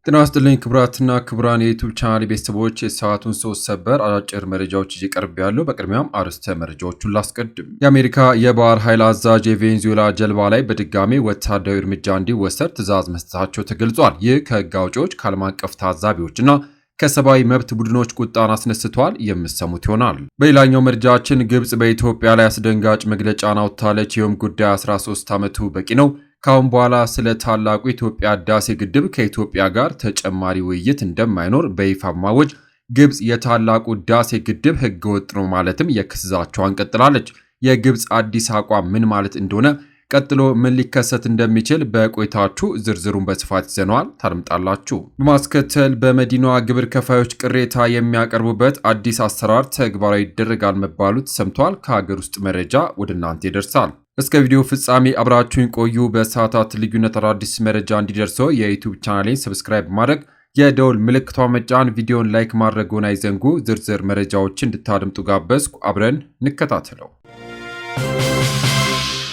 ጤና ይስጥልኝ ክቡራትና ክቡራን የዩቲዩብ ቻናል ቤተሰቦች የሰዓቱን ሶስት ሰበር አጫጭር መረጃዎች ይቀርብ ያሉ። በቅድሚያም አርዕስተ መረጃዎቹን ላስቀድም። የአሜሪካ የባህር ኃይል አዛዥ የቬኔዙዌላ ጀልባ ላይ በድጋሚ ወታደራዊ እርምጃ እንዲወሰድ ትዕዛዝ መስጠታቸው ተገልጿል። ይህ ከህግ አውጪዎች፣ ከዓለም አቀፍ ታዛቢዎችና ከሰብአዊ መብት ቡድኖች ቁጣን አስነስቷል። የምሰሙት ይሆናል። በሌላኛው መረጃችን ግብጽ በኢትዮጵያ ላይ አስደንጋጭ መግለጫን አውጥታለች። ይህም ጉዳይ 13 ዓመቱ በቂ ነው፣ ካሁን በኋላ ስለ ታላቁ ኢትዮጵያ ህዳሴ ግድብ ከኢትዮጵያ ጋር ተጨማሪ ውይይት እንደማይኖር በይፋ ማወጅ፣ ግብጽ የታላቁ ህዳሴ ግድብ ህገወጥ ነው ማለትም የክስ ዛቻዋን ቀጥላለች። የግብጽ አዲስ አቋም ምን ማለት እንደሆነ፣ ቀጥሎ ምን ሊከሰት እንደሚችል በቆይታችሁ ዝርዝሩን በስፋት ይዘነዋል፣ ታድምጣላችሁ። በማስከተል በመዲናዋ ግብር ከፋዮች ቅሬታ የሚያቀርቡበት አዲስ አሰራር ተግባራዊ ይደረጋል መባሉ ተሰምቷል። ከሀገር ውስጥ መረጃ ወደ እናንተ ይደርሳል። እስከ ቪዲዮ ፍጻሜ አብራችሁን ቆዩ። በሰዓታት ልዩነት አዳዲስ መረጃ እንዲደርሰው የዩቲዩብ ቻናሌን ሰብስክራይብ ማድረግ፣ የደውል ምልክቷን መጫን፣ ቪዲዮን ላይክ ማድረግዎን አይዘንጉ። ዝርዝር መረጃዎችን እንድታደምጡ ጋበዝኩ። አብረን እንከታተለው።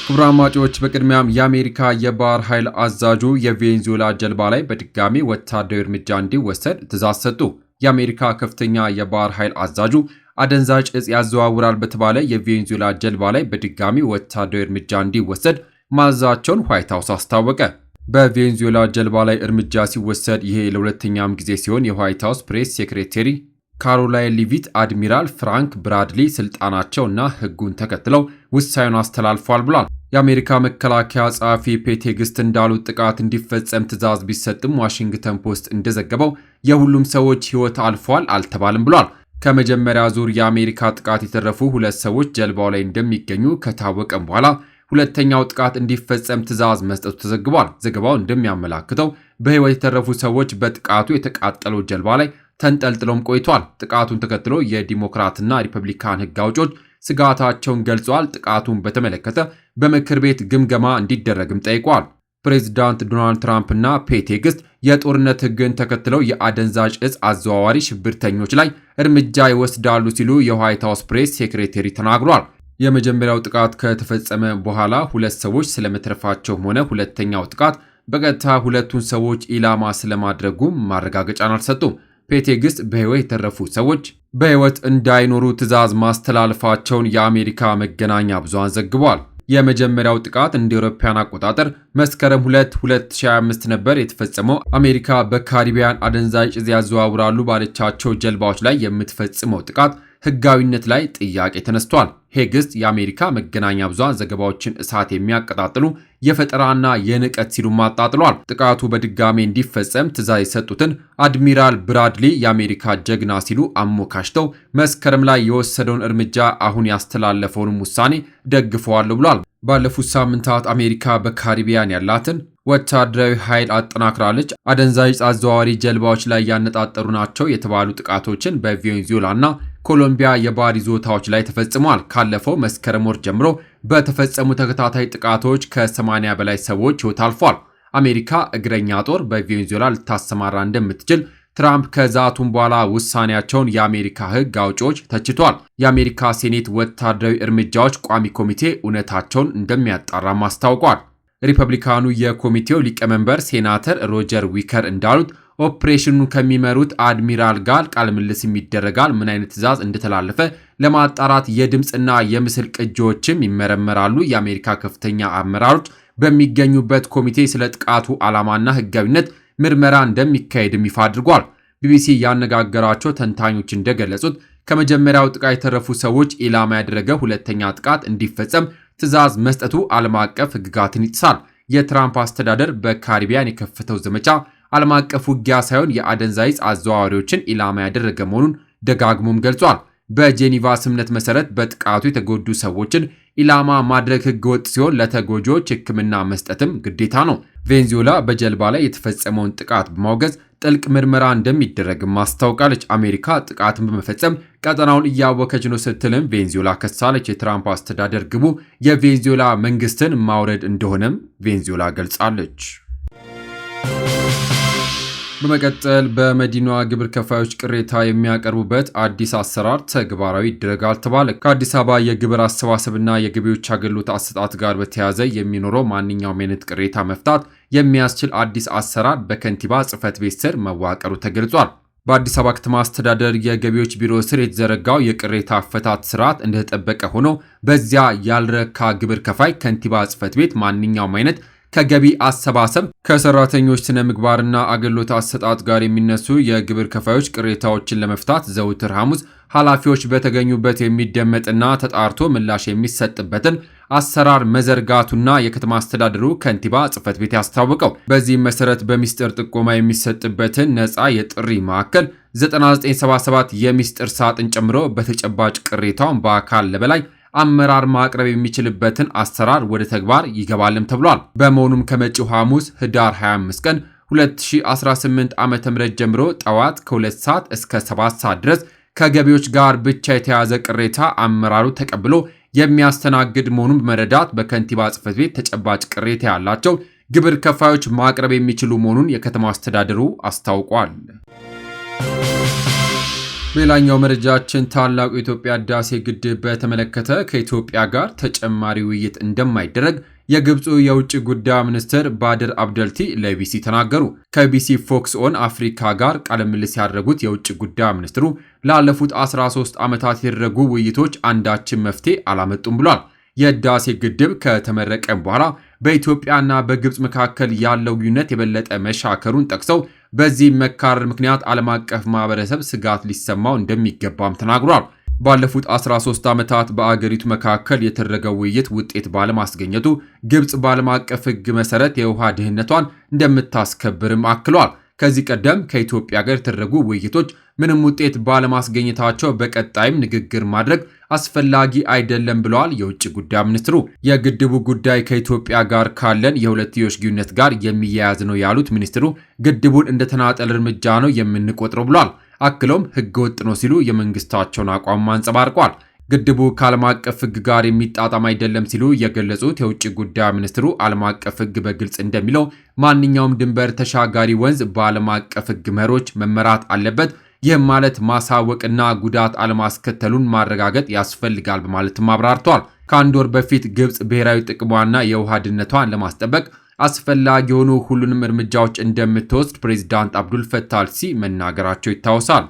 ክቡራን አድማጮች፣ በቅድሚያም የአሜሪካ የባህር ኃይል አዛዡ የቬኔዙዌላ ጀልባ ላይ በድጋሚ ወታደራዊ እርምጃ እንዲወሰድ ትዕዛዝ ሰጡ። የአሜሪካ ከፍተኛ የባህር ኃይል አዛዡ አደንዛዥ እጽ ያዘዋውራል በተባለ የቬኔዙዌላ ጀልባ ላይ በድጋሚ ወታደራዊ እርምጃ እንዲወሰድ ማዘዛቸውን ዋይት ሃውስ አስታወቀ። በቬኔዙዌላ ጀልባ ላይ እርምጃ ሲወሰድ ይሄ ለሁለተኛም ጊዜ ሲሆን የዋይት ሃውስ ፕሬስ ሴክሬታሪ ካሮላይን ሊቪት አድሚራል ፍራንክ ብራድሊ ስልጣናቸውና ሕጉን ተከትለው ውሳኔውን አስተላልፏል ብሏል። የአሜሪካ መከላከያ ጸሐፊ ፔቴግስት እንዳሉት ጥቃት እንዲፈጸም ትዕዛዝ ቢሰጥም ዋሽንግተን ፖስት እንደዘገበው የሁሉም ሰዎች ሕይወት አልፏል አልተባልም ብሏል። ከመጀመሪያ ዙር የአሜሪካ ጥቃት የተረፉ ሁለት ሰዎች ጀልባው ላይ እንደሚገኙ ከታወቀም በኋላ ሁለተኛው ጥቃት እንዲፈጸም ትዕዛዝ መስጠቱ ተዘግቧል። ዘገባው እንደሚያመላክተው በሕይወት የተረፉ ሰዎች በጥቃቱ የተቃጠለው ጀልባ ላይ ተንጠልጥለውም ቆይቷል። ጥቃቱን ተከትሎ የዲሞክራትና ሪፐብሊካን ሕግ አውጪዎች ስጋታቸውን ገልጸዋል። ጥቃቱን በተመለከተ በምክር ቤት ግምገማ እንዲደረግም ጠይቋል። ፕሬዚዳንት ዶናልድ ትራምፕ እና ፔቴግስት የጦርነት ሕግን ተከትለው የአደንዛዥ እጽ አዘዋዋሪ ሽብርተኞች ላይ እርምጃ ይወስዳሉ ሲሉ የዋይት ሃውስ ፕሬስ ሴክሬታሪ ተናግሯል። የመጀመሪያው ጥቃት ከተፈጸመ በኋላ ሁለት ሰዎች ስለመትረፋቸውም ሆነ ሁለተኛው ጥቃት በቀጥታ ሁለቱን ሰዎች ኢላማ ስለማድረጉ ማረጋገጫን አልሰጡም። ፔቴግስት በሕይወት የተረፉ ሰዎች በሕይወት እንዳይኖሩ ትዕዛዝ ማስተላለፋቸውን የአሜሪካ መገናኛ ብዙሃን ዘግቧል። የመጀመሪያው ጥቃት እንደ አውሮፓውያን አቆጣጠር መስከረም 2 2025 ነበር የተፈጸመው። አሜሪካ በካሪቢያን አደንዛዥ እጽ ያዘዋውራሉ ባለቻቸው ጀልባዎች ላይ የምትፈጽመው ጥቃት ሕጋዊነት ላይ ጥያቄ ተነስቷል። ሄግስት የአሜሪካ መገናኛ ብዙሃን ዘገባዎችን እሳት የሚያቀጣጥሉ የፈጠራና የንቀት ሲሉ አጣጥሏል። ጥቃቱ በድጋሜ እንዲፈጸም ትዕዛዝ የሰጡትን አድሚራል ብራድሊ የአሜሪካ ጀግና ሲሉ አሞካሽተው መስከረም ላይ የወሰደውን እርምጃ አሁን ያስተላለፈውንም ውሳኔ ደግፈዋል ብሏል። ባለፉት ሳምንታት አሜሪካ በካሪቢያን ያላትን ወታደራዊ ኃይል አጠናክራለች። አደንዛዥ አዘዋዋሪ ጀልባዎች ላይ ያነጣጠሩ ናቸው የተባሉ ጥቃቶችን በቬኔዙዌላና ኮሎምቢያ የባህር ይዞታዎች ላይ ተፈጽመዋል። ካለፈው መስከረም ወር ጀምሮ በተፈጸሙ ተከታታይ ጥቃቶች ከ80 በላይ ሰዎች ሕይወት አልፏል። አሜሪካ እግረኛ ጦር በቬኔዙዌላ ልታሰማራ እንደምትችል ትራምፕ ከዛቱም በኋላ ውሳኔያቸውን የአሜሪካ ሕግ አውጪዎች ተችቷል። የአሜሪካ ሴኔት ወታደራዊ እርምጃዎች ቋሚ ኮሚቴ እውነታቸውን እንደሚያጣራም አስታውቋል። ሪፐብሊካኑ የኮሚቴው ሊቀመንበር ሴናተር ሮጀር ዊከር እንዳሉት ኦፕሬሽኑን ከሚመሩት አድሚራል ጋር ቃለ ምልልስ ይደረጋል። ምን አይነት ትዕዛዝ እንደተላለፈ ለማጣራት የድምፅና የምስል ቅጂዎችም ይመረመራሉ። የአሜሪካ ከፍተኛ አመራሮች በሚገኙበት ኮሚቴ ስለ ጥቃቱ ዓላማና ሕጋዊነት ምርመራ እንደሚካሄድም ይፋ አድርጓል። ቢቢሲ ያነጋገራቸው ተንታኞች እንደገለጹት ከመጀመሪያው ጥቃት የተረፉ ሰዎች ኢላማ ያደረገ ሁለተኛ ጥቃት እንዲፈጸም ትዕዛዝ መስጠቱ ዓለም አቀፍ ሕግጋትን ይጥሳል። የትራምፕ አስተዳደር በካሪቢያን የከፈተው ዘመቻ ዓለም አቀፍ ውጊያ ሳይሆን የአደንዛዥ አዘዋዋሪዎችን ኢላማ ያደረገ መሆኑን ደጋግሞም ገልጿል። በጄኔቫ ስምምነት መሰረት በጥቃቱ የተጎዱ ሰዎችን ኢላማ ማድረግ ሕገወጥ ሲሆን ለተጎጂዎች ሕክምና መስጠትም ግዴታ ነው። ቬኔዙዌላ በጀልባ ላይ የተፈጸመውን ጥቃት በማውገዝ ጥልቅ ምርመራ እንደሚደረግም አስታውቃለች። አሜሪካ ጥቃትን በመፈጸም ቀጠናውን እያወከች ነው ስትልም ቬኔዙዌላ ከሳለች። የትራምፕ አስተዳደር ግቡ የቬኔዙዌላ መንግስትን ማውረድ እንደሆነም ቬኔዙዌላ ገልጻለች። በመቀጠል በመዲናዋ ግብር ከፋዮች ቅሬታ የሚያቀርቡበት አዲስ አሰራር ተግባራዊ ይደረጋል ተባለ። ከአዲስ አበባ የግብር አሰባሰብና የገቢዎች አገልግሎት አሰጣጥ ጋር በተያያዘ የሚኖረው ማንኛውም አይነት ቅሬታ መፍታት የሚያስችል አዲስ አሰራር በከንቲባ ጽሕፈት ቤት ስር መዋቀሩ ተገልጿል። በአዲስ አበባ ከተማ አስተዳደር የገቢዎች ቢሮ ስር የተዘረጋው የቅሬታ አፈታት ስርዓት እንደተጠበቀ ሆኖ በዚያ ያልረካ ግብር ከፋይ ከንቲባ ጽሕፈት ቤት ማንኛውም አይነት ከገቢ አሰባሰብ ከሰራተኞች ስነ ምግባርና አገልግሎት አሰጣጥ ጋር የሚነሱ የግብር ከፋዮች ቅሬታዎችን ለመፍታት ዘውትር ሐሙስ ኃላፊዎች በተገኙበት የሚደመጥና ተጣርቶ ምላሽ የሚሰጥበትን አሰራር መዘርጋቱና የከተማ አስተዳደሩ ከንቲባ ጽሕፈት ቤት ያስታወቀው። በዚህም መሰረት በሚስጥር ጥቆማ የሚሰጥበትን ነፃ የጥሪ ማዕከል 9977 የሚስጥር ሳጥን ጨምሮ በተጨባጭ ቅሬታውን በአካል ለበላይ አመራር ማቅረብ የሚችልበትን አሰራር ወደ ተግባር ይገባልም ተብሏል። በመሆኑም ከመጪው ሐሙስ ህዳር 25 ቀን 2018 ዓ.ም ጀምሮ ጠዋት ከ2 ሰዓት እስከ 7 ሰዓት ድረስ ከገቢዎች ጋር ብቻ የተያዘ ቅሬታ አመራሩ ተቀብሎ የሚያስተናግድ መሆኑን በመረዳት በከንቲባ ጽሕፈት ቤት ተጨባጭ ቅሬታ ያላቸው ግብር ከፋዮች ማቅረብ የሚችሉ መሆኑን የከተማ አስተዳደሩ አስታውቋል። ሌላኛው መረጃችን ታላቁ የኢትዮጵያ ህዳሴ ግድብ በተመለከተ ከኢትዮጵያ ጋር ተጨማሪ ውይይት እንደማይደረግ የግብፁ የውጭ ጉዳይ ሚኒስትር ባድር አብደልቲ ለቢሲ ተናገሩ። ከቢሲ ፎክስ ኦን አፍሪካ ጋር ቃለ ምልልስ ያደረጉት የውጭ ጉዳይ ሚኒስትሩ ላለፉት 13 ዓመታት የተደረጉ ውይይቶች አንዳችን መፍትሄ አላመጡም ብሏል። የህዳሴ ግድብ ከተመረቀ በኋላ በኢትዮጵያና በግብፅ መካከል ያለው ግንኙነት የበለጠ መሻከሩን ጠቅሰው በዚህ መካረር ምክንያት ዓለም አቀፍ ማህበረሰብ ስጋት ሊሰማው እንደሚገባም ተናግሯል። ባለፉት 13 ዓመታት በአገሪቱ መካከል የተደረገው ውይይት ውጤት ባለማስገኘቱ ግብፅ በዓለም አቀፍ ሕግ መሰረት የውሃ ደህንነቷን እንደምታስከብርም አክሏል። ከዚህ ቀደም ከኢትዮጵያ ጋር የተደረጉ ውይይቶች ምንም ውጤት ባለማስገኘታቸው በቀጣይም ንግግር ማድረግ አስፈላጊ አይደለም ብለዋል የውጭ ጉዳይ ሚኒስትሩ። የግድቡ ጉዳይ ከኢትዮጵያ ጋር ካለን የሁለትዮሽ ግንኙነት ጋር የሚያያዝ ነው ያሉት ሚኒስትሩ ግድቡን እንደ ተናጠል እርምጃ ነው የምንቆጥረው ብለዋል። አክለውም ህገወጥ ነው ሲሉ የመንግስታቸውን አቋም አንጸባርቀዋል። ግድቡ ከዓለም አቀፍ ሕግ ጋር የሚጣጣም አይደለም ሲሉ የገለጹት የውጭ ጉዳይ ሚኒስትሩ ዓለም አቀፍ ሕግ በግልጽ እንደሚለው ማንኛውም ድንበር ተሻጋሪ ወንዝ በዓለም አቀፍ ሕግ መርሆች መመራት አለበት። ይህም ማለት ማሳወቅና ጉዳት አለማስከተሉን ማረጋገጥ ያስፈልጋል በማለትም አብራርተዋል። ከአንድ ወር በፊት ግብፅ ብሔራዊ ጥቅሟና የውሃ ደህንነቷን ለማስጠበቅ አስፈላጊ የሆኑ ሁሉንም እርምጃዎች እንደምትወስድ ፕሬዚዳንት አብዱል ፈታህ አልሲሲ መናገራቸው ይታወሳል።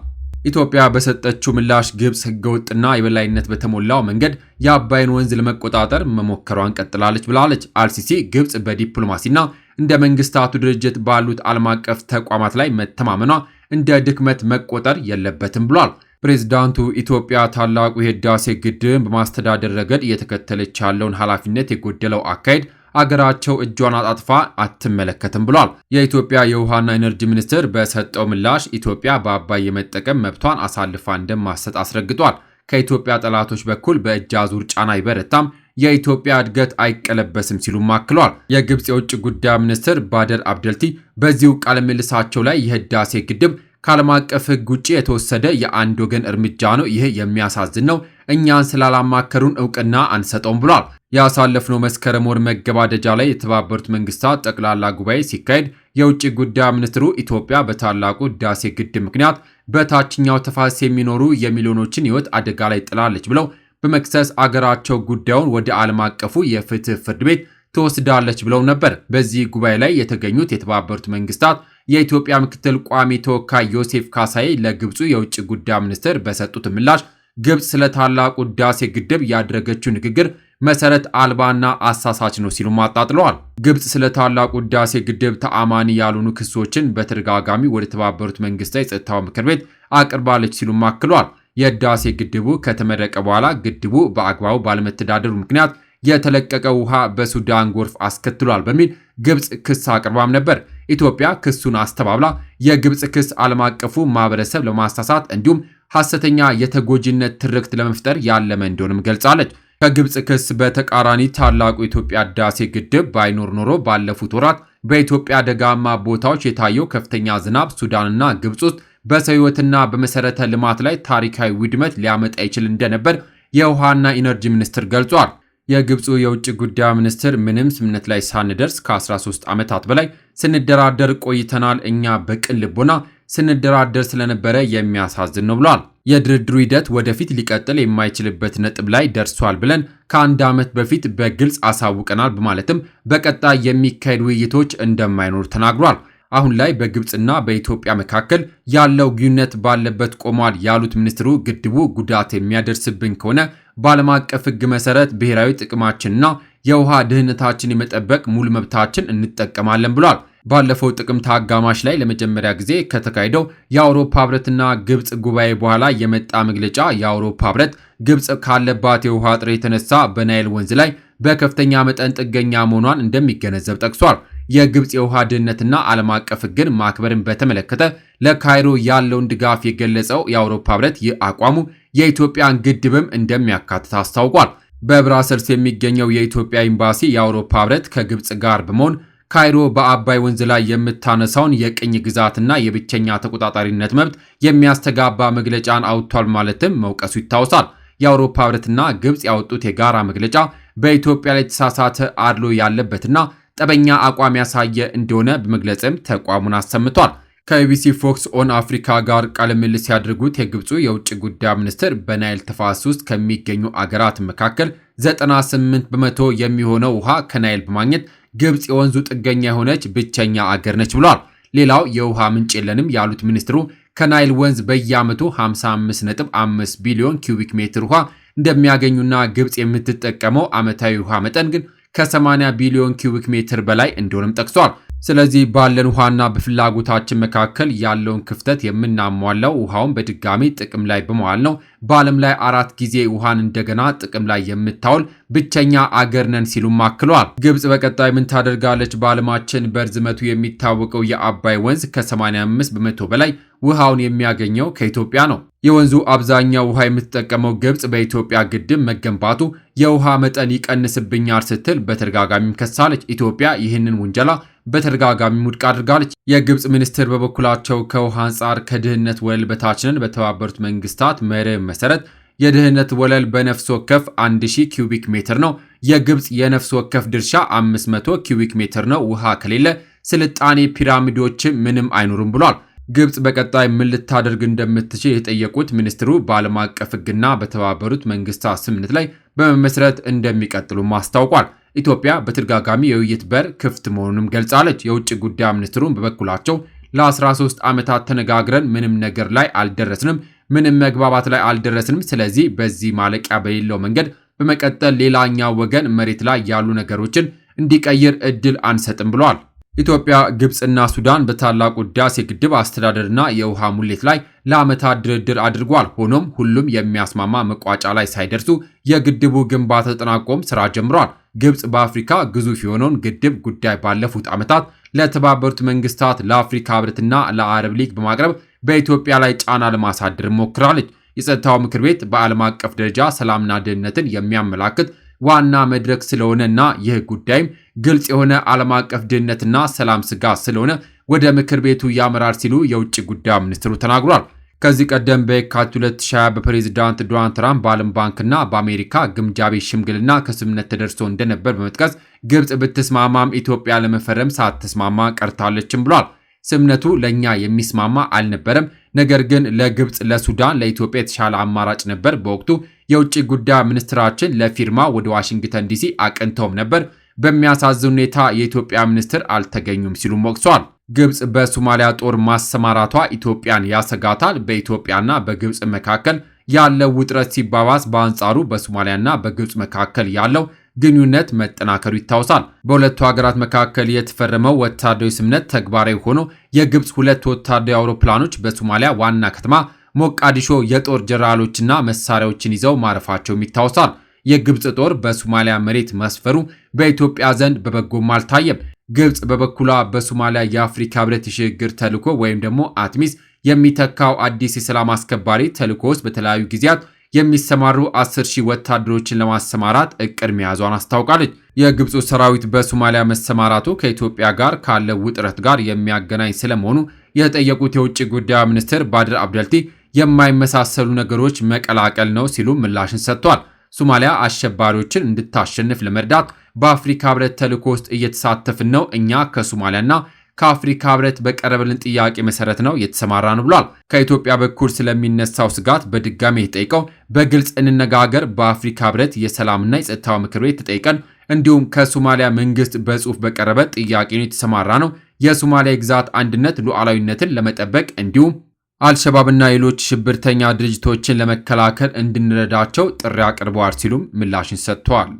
ኢትዮጵያ በሰጠችው ምላሽ ግብፅ ህገወጥና የበላይነት በተሞላው መንገድ የአባይን ወንዝ ለመቆጣጠር መሞከሯን ቀጥላለች ብላለች። አልሲሲ ግብፅ በዲፕሎማሲና እንደ መንግስታቱ ድርጅት ባሉት ዓለም አቀፍ ተቋማት ላይ መተማመኗ እንደ ድክመት መቆጠር የለበትም ብሏል። ፕሬዝዳንቱ ኢትዮጵያ ታላቁ የህዳሴ ግድብን በማስተዳደር ረገድ እየተከተለች ያለውን ኃላፊነት የጎደለው አካሄድ አገራቸው እጇን አጣጥፋ አትመለከትም ብሏል። የኢትዮጵያ የውሃና ኢነርጂ ሚኒስቴር በሰጠው ምላሽ ኢትዮጵያ በአባይ የመጠቀም መብቷን አሳልፋ እንደማትሰጥ አስረግጧል። ከኢትዮጵያ ጠላቶች በኩል በእጅ አዙር ጫና ይበረታም፣ የኢትዮጵያ እድገት አይቀለበስም ሲሉም አክለዋል። የግብፅ የውጭ ጉዳይ ሚኒስትር ባድር አብደልቲ በዚሁ ቃለ ምልልሳቸው ላይ የህዳሴ ግድብ ከዓለም አቀፍ ሕግ ውጭ የተወሰደ የአንድ ወገን እርምጃ ነው፣ ይህ የሚያሳዝን ነው፣ እኛን ስላላማከሩን እውቅና አንሰጠውም ብሏል። ያሳለፍነው መስከረም ወር መገባደጃ ላይ የተባበሩት መንግስታት ጠቅላላ ጉባኤ ሲካሄድ የውጭ ጉዳይ ሚኒስትሩ ኢትዮጵያ በታላቁ ህዳሴ ግድብ ምክንያት በታችኛው ተፋሰስ የሚኖሩ የሚሊዮኖችን ህይወት አደጋ ላይ ጥላለች ብለው በመክሰስ አገራቸው ጉዳዩን ወደ ዓለም አቀፉ የፍትህ ፍርድ ቤት ትወስዳለች ብለው ነበር። በዚህ ጉባኤ ላይ የተገኙት የተባበሩት መንግስታት የኢትዮጵያ ምክትል ቋሚ ተወካይ ዮሴፍ ካሳዬ ለግብፁ የውጭ ጉዳይ ሚኒስትር በሰጡት ምላሽ ግብፅ ስለ ታላቁ ህዳሴ ግድብ ያደረገችው ንግግር መሰረት አልባና አሳሳች ነው ሲሉ አጣጥለዋል። ግብፅ ስለ ታላቁ ህዳሴ ግድብ ተአማኒ ያልሆኑ ክሶችን በተደጋጋሚ ወደ ተባበሩት መንግስታት የጸጥታው ምክር ቤት አቅርባለች ሲሉ አክለዋል። የህዳሴ ግድቡ ከተመረቀ በኋላ ግድቡ በአግባቡ ባለመተዳደሩ ምክንያት የተለቀቀ ውሃ በሱዳን ጎርፍ አስከትሏል በሚል ግብፅ ክስ አቅርባም ነበር። ኢትዮጵያ ክሱን አስተባብላ የግብፅ ክስ ዓለም አቀፉ ማህበረሰብ ለማሳሳት እንዲሁም ሐሰተኛ የተጎጂነት ትርክት ለመፍጠር ያለመ እንደሆነም ገልጻለች። ከግብፅ ክስ በተቃራኒ ታላቁ የኢትዮጵያ ህዳሴ ግድብ ባይኖር ኖሮ ባለፉት ወራት በኢትዮጵያ ደጋማ ቦታዎች የታየው ከፍተኛ ዝናብ ሱዳንና ግብፅ ውስጥ በሰው ሕይወትና በመሰረተ ልማት ላይ ታሪካዊ ውድመት ሊያመጣ ይችል እንደነበር የውሃና ኢነርጂ ሚኒስትር ገልጿል። የግብፁ የውጭ ጉዳይ ሚኒስትር ምንም ስምምነት ላይ ሳንደርስ ከ13 ዓመታት በላይ ስንደራደር ቆይተናል። እኛ በቅን ልቦና ስንደራደር ስለነበረ የሚያሳዝን ነው ብለዋል። የድርድሩ ሂደት ወደፊት ሊቀጥል የማይችልበት ነጥብ ላይ ደርሷል ብለን ከአንድ ዓመት በፊት በግልጽ አሳውቀናል በማለትም በቀጣይ የሚካሄዱ ውይይቶች እንደማይኖር ተናግሯል። አሁን ላይ በግብፅና በኢትዮጵያ መካከል ያለው ግንኙነት ባለበት ቆሟል ያሉት ሚኒስትሩ ግድቡ ጉዳት የሚያደርስብን ከሆነ በዓለም አቀፍ ሕግ መሰረት ብሔራዊ ጥቅማችንና የውሃ ደህንነታችን የመጠበቅ ሙሉ መብታችን እንጠቀማለን ብሏል። ባለፈው ጥቅምት አጋማሽ ላይ ለመጀመሪያ ጊዜ ከተካሄደው የአውሮፓ ህብረትና ግብፅ ጉባኤ በኋላ የመጣ መግለጫ የአውሮፓ ህብረት ግብፅ ካለባት የውሃ እጥረት የተነሳ በናይል ወንዝ ላይ በከፍተኛ መጠን ጥገኛ መሆኗን እንደሚገነዘብ ጠቅሷል። የግብፅ የውሃ ደህንነትና ዓለም አቀፍ ሕግን ማክበርን በተመለከተ ለካይሮ ያለውን ድጋፍ የገለጸው የአውሮፓ ህብረት ይህ አቋሙ የኢትዮጵያን ግድብም እንደሚያካትት አስታውቋል። በብራሰልስ የሚገኘው የኢትዮጵያ ኤምባሲ የአውሮፓ ህብረት ከግብፅ ጋር በመሆን ካይሮ በአባይ ወንዝ ላይ የምታነሳውን የቅኝ ግዛትና የብቸኛ ተቆጣጣሪነት መብት የሚያስተጋባ መግለጫን አውጥቷል ማለትም መውቀሱ ይታወሳል። የአውሮፓ ህብረትና ግብፅ ያወጡት የጋራ መግለጫ በኢትዮጵያ ላይ የተሳሳተ አድሎ ያለበትና ጠበኛ አቋም ያሳየ እንደሆነ በመግለጽም ተቋሙን አሰምቷል። ከኢቢሲ ፎክስ ኦን አፍሪካ ጋር ቃለ ምልልስ ያደርጉት የግብፁ የውጭ ጉዳይ ሚኒስትር በናይል ተፋሰስ ውስጥ ከሚገኙ አገራት መካከል 98 በመቶ የሚሆነው ውሃ ከናይል በማግኘት ግብፅ የወንዙ ጥገኛ የሆነች ብቸኛ አገር ነች ብሏል። ሌላው የውሃ ምንጭ የለንም ያሉት ሚኒስትሩ ከናይል ወንዝ በየዓመቱ 55.5 ቢሊዮን ኪዩቢክ ሜትር ውሃ እንደሚያገኙና ግብፅ የምትጠቀመው ዓመታዊ ውሃ መጠን ግን ከ80 ቢሊዮን ኪዩቢክ ሜትር በላይ እንደሆነም ጠቅሷል። ስለዚህ ባለን ውሃና በፍላጎታችን መካከል ያለውን ክፍተት የምናሟላው ውሃውን በድጋሚ ጥቅም ላይ በመዋል ነው። በዓለም ላይ 4 ጊዜ ውሃን እንደገና ጥቅም ላይ የምታውል ብቸኛ አገር ነን ሲሉም አክለዋል። ግብፅ በቀጣይ ምን ታደርጋለች? በዓለማችን በርዝመቱ የሚታወቀው የአባይ ወንዝ ከ85 በመቶ በላይ ውሃውን የሚያገኘው ከኢትዮጵያ ነው። የወንዙ አብዛኛው ውሃ የምትጠቀመው ግብፅ በኢትዮጵያ ግድብ መገንባቱ የውሃ መጠን ይቀንስብኛል ስትል በተደጋጋሚም ከሳለች። ኢትዮጵያ ይህንን ውንጀላ በተደጋጋሚ ውድቅ አድርጋለች። የግብፅ ሚኒስትር በበኩላቸው ከውሃ አንጻር ከድህነት ወለል በታች ነን። በተባበሩት መንግስታት መርህ መሰረት የድህነት ወለል በነፍስ ወከፍ 1000 ኪዩቢክ ሜትር ነው። የግብፅ የነፍስ ወከፍ ድርሻ 500 ኪዩቢክ ሜትር ነው። ውሃ ከሌለ ስልጣኔ ፒራሚዶች ምንም አይኖሩም ብሏል። ግብፅ በቀጣይ ምን ልታደርግ እንደምትችል የጠየቁት ሚኒስትሩ በዓለም አቀፍ ሕግና በተባበሩት መንግስታት ስምምነት ላይ በመመስረት እንደሚቀጥሉም አስታውቋል። ኢትዮጵያ በተደጋጋሚ የውይይት በር ክፍት መሆኑንም ገልጻለች። የውጭ ጉዳይ ሚኒስትሩን በበኩላቸው ለ13 ዓመታት ተነጋግረን ምንም ነገር ላይ አልደረስንም፣ ምንም መግባባት ላይ አልደረስንም። ስለዚህ በዚህ ማለቂያ በሌለው መንገድ በመቀጠል ሌላኛው ወገን መሬት ላይ ያሉ ነገሮችን እንዲቀይር እድል አንሰጥም ብለዋል። ኢትዮጵያ፣ ግብፅና ሱዳን በታላቁ ህዳሴ ግድብ አስተዳደርና የውሃ ሙሌት ላይ ለዓመታት ድርድር አድርጓል። ሆኖም ሁሉም የሚያስማማ መቋጫ ላይ ሳይደርሱ የግድቡ ግንባታ ተጠናቆም ስራ ጀምሯል። ግብፅ በአፍሪካ ግዙፍ የሆነውን ግድብ ጉዳይ ባለፉት ዓመታት ለተባበሩት መንግስታት፣ ለአፍሪካ ህብረትና ለአረብ ሊግ በማቅረብ በኢትዮጵያ ላይ ጫና ለማሳደር ሞክራለች። የጸጥታው ምክር ቤት በዓለም አቀፍ ደረጃ ሰላምና ደህንነትን የሚያመላክት ዋና መድረክ ስለሆነና ይህ ጉዳይም ግልጽ የሆነ ዓለም አቀፍ ደህንነትና ሰላም ስጋት ስለሆነ ወደ ምክር ቤቱ ያመራል ሲሉ የውጭ ጉዳይ ሚኒስትሩ ተናግሯል። ከዚህ ቀደም በየካቲት 2020 በፕሬዝዳንት ዶናልድ ትራምፕ በዓለም ባንክና በአሜሪካ ግምጃ ቤት ሽምግልና ከስምምነት ተደርሶ እንደነበር በመጥቀስ ግብፅ ብትስማማም ኢትዮጵያ ለመፈረም ሳትስማማ ቀርታለችም ብሏል። ስምምነቱ ለኛ የሚስማማ አልነበረም፣ ነገር ግን ለግብፅ፣ ለሱዳን፣ ለኢትዮጵያ የተሻለ አማራጭ ነበር። በወቅቱ የውጭ ጉዳይ ሚኒስትራችን ለፊርማ ወደ ዋሽንግተን ዲሲ አቅንተውም ነበር። በሚያሳዝን ሁኔታ የኢትዮጵያ ሚኒስትር አልተገኙም ሲሉም ወቅሰዋል። ግብፅ በሶማሊያ ጦር ማሰማራቷ ኢትዮጵያን ያሰጋታል። በኢትዮጵያና በግብፅ መካከል ያለው ውጥረት ሲባባስ፣ በአንጻሩ በሶማሊያና በግብፅ መካከል ያለው ግንኙነት መጠናከሩ ይታወሳል። በሁለቱ ሀገራት መካከል የተፈረመው ወታደራዊ ስምምነት ተግባራዊ ሆኖ የግብፅ 2 ወታደራዊ አውሮፕላኖች በሶማሊያ ዋና ከተማ ሞቃዲሾ የጦር ጀነራሎችና መሳሪያዎችን ይዘው ማረፋቸውም ይታወሳል። የግብፅ ጦር በሶማሊያ መሬት መስፈሩ በኢትዮጵያ ዘንድ በበጎም አልታየም። ግብፅ በበኩሏ በሶማሊያ የአፍሪካ ህብረት የሽግግር ተልዕኮ ወይም ደግሞ አትሚስ የሚተካው አዲስ የሰላም አስከባሪ ተልዕኮ ውስጥ በተለያዩ ጊዜያት የሚሰማሩ 10,000 ወታደሮችን ለማሰማራት እቅድ መያዟን አስታውቃለች። የግብፁ ሰራዊት በሶማሊያ መሰማራቱ ከኢትዮጵያ ጋር ካለው ውጥረት ጋር የሚያገናኝ ስለመሆኑ የተጠየቁት የውጭ ጉዳይ ሚኒስትር ባድር አብደልቲ የማይመሳሰሉ ነገሮች መቀላቀል ነው ሲሉ ምላሽን ሰጥቷል። ሶማሊያ አሸባሪዎችን እንድታሸንፍ ለመርዳት በአፍሪካ ህብረት ተልዕኮ ውስጥ እየተሳተፍን ነው። እኛ ከሶማሊያና ከአፍሪካ ህብረት በቀረበልን ጥያቄ መሰረት ነው የተሰማራ ነው ብሏል። ከኢትዮጵያ በኩል ስለሚነሳው ስጋት በድጋሚ የተጠይቀው በግልጽ እንነጋገር፣ በአፍሪካ ህብረት የሰላምና የጸጥታው ምክር ቤት ተጠይቀን እንዲሁም ከሶማሊያ መንግስት በጽሁፍ በቀረበ ጥያቄ ነው የተሰማራ ነው። የሶማሊያ ግዛት አንድነት ሉዓላዊነትን ለመጠበቅ እንዲሁም አልሸባብና ሌሎች ሽብርተኛ ድርጅቶችን ለመከላከል እንድንረዳቸው ጥሪ አቅርበዋል ሲሉም ምላሽን ሰጥተዋል።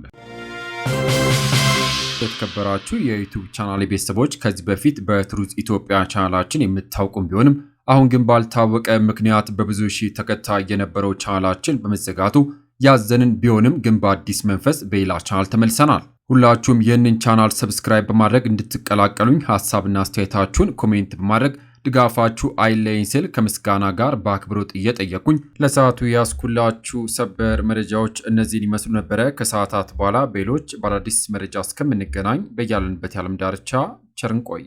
የተከበራችሁ የዩቲዩብ ቻናል ቤተሰቦች ከዚህ በፊት በትሩዝ ኢትዮጵያ ቻናላችን የምታውቁም ቢሆንም አሁን ግን ባልታወቀ ምክንያት በብዙ ሺህ ተከታይ የነበረው ቻናላችን በመዘጋቱ ያዘንን ቢሆንም ግን በአዲስ መንፈስ በሌላ ቻናል ተመልሰናል። ሁላችሁም ይህንን ቻናል ሰብስክራይብ በማድረግ እንድትቀላቀሉኝ፣ ሀሳብና አስተያየታችሁን ኮሜንት በማድረግ ድጋፋችሁ አይለይኝ ስል ከምስጋና ጋር በአክብሮት እየጠየቁኝ ለሰዓቱ ያስኩላችሁ ሰበር መረጃዎች እነዚህን ይመስሉ ነበረ። ከሰዓታት በኋላ በሌሎች በአዳዲስ መረጃ እስከምንገናኝ በያለንበት የዓለም ዳርቻ ቸር እንቆይ።